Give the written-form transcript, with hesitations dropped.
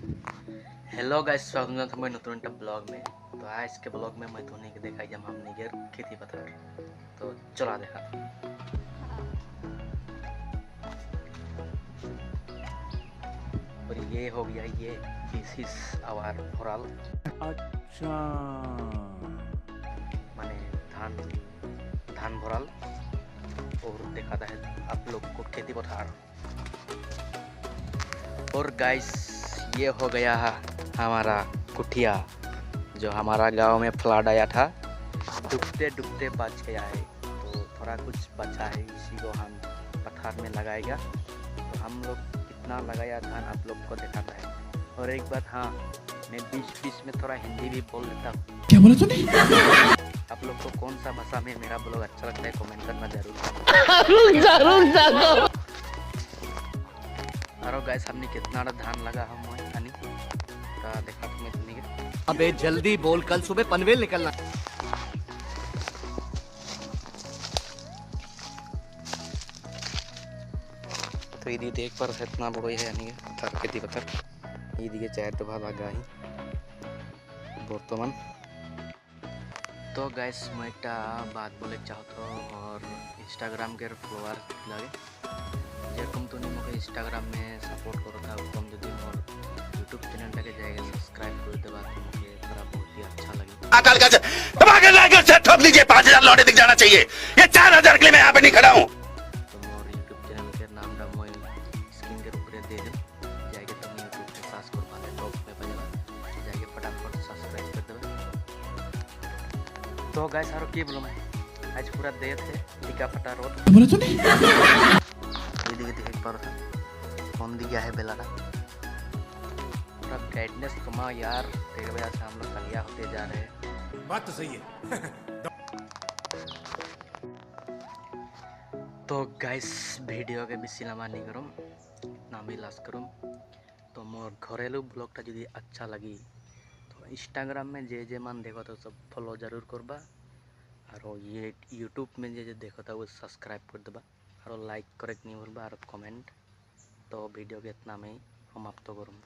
Hello guys, स्वागत है नतुन blog में। तो आज के ब्लॉग में मैं धोनी के देखा जब हम निगर खेती पथार तो चला देखा। और ये हो गया, ये दिस इज आवर भोराल। अच्छा माने धान धान भोराल। और दिखाता है आप लोग को खेती पथार। और गाइस ये हो गया है हमारा कुटिया, जो हमारा गांव में फ्लड आया था, डूबते डूबते बच गया है। तो थोड़ा कुछ बचा है, इसी को हम पठार में लगाएगा। तो हम लोग कितना लगाया धान आप लोग को दिखाता है। और एक बात, हाँ, मैं बीच बीच में थोड़ा हिंदी भी बोल देता हूँ। क्या बोला तूने? आप लोग को कौन सा भाषा में मेरा ब्लॉग अच्छा लगता है कमेंट करना जरूर। और गाइस हमने कितना धान लगा हम खानी का देखा तुम्हें सुनिए। अबे जल्दी बोल, कल सुबह पनवेल निकलना। तो ये देख पर इतना बड़ो है यानी पत्थर खेती पत्थर ये दिखे चार तो भाग आगा ही बर्तमान। तो गाइस मैं एक बात बोले चाहता हूँ और इंस्टाग्राम के फॉलोअर लगे जेरकम तुम मुझे इंस्टाग्राम में सपोर्ट करो था कम जो और यूट्यूब चैनल के जाएगा सब्सक्राइब कर देवा तो मुझे थोड़ा बहुत ही अच्छा लगे। ठोक लीजिए 5000 लौटे दिख जाना चाहिए। ये 4000 के लिए मैं यहाँ पे नहीं खड़ा हूँ। तो मोर यूट्यूब चैनल के नाम डा मैं स्क्रीन के ऊपर दे दे जाएगा। तो मैं यूट्यूब पे सर्च कर पाले टॉप में बजेगा जाएगा, फटाफट सब्सक्राइब कर देवे। तो गाइस आरो की बोलो मैं आज पूरा दे थे टिका फटा रोड क्या बोला तूने? ये देख पर कौन दिया है बेला पूरा गाइडनेस कमा यार। तेरे वजह से हम लोग कलिया होते जा रहे हैं। बात तो सही है। तो गाइस वीडियो के बेसि लम्बा नहीं करूँ ना भी लास्ट करूँ। तो मोर घरेलू ब्लॉगटा यदि अच्छा लगी तो इंस्टाग्राम में जे मान देखो तो सब फॉलो जरूर करबा। और ये यूट्यूब में जे देखो तो वो सब्सक्राइब कर देबा और लाइक करे नहीं भूलबा और कमेंट। तो वीडियो के इतना में समाप्त करूँ।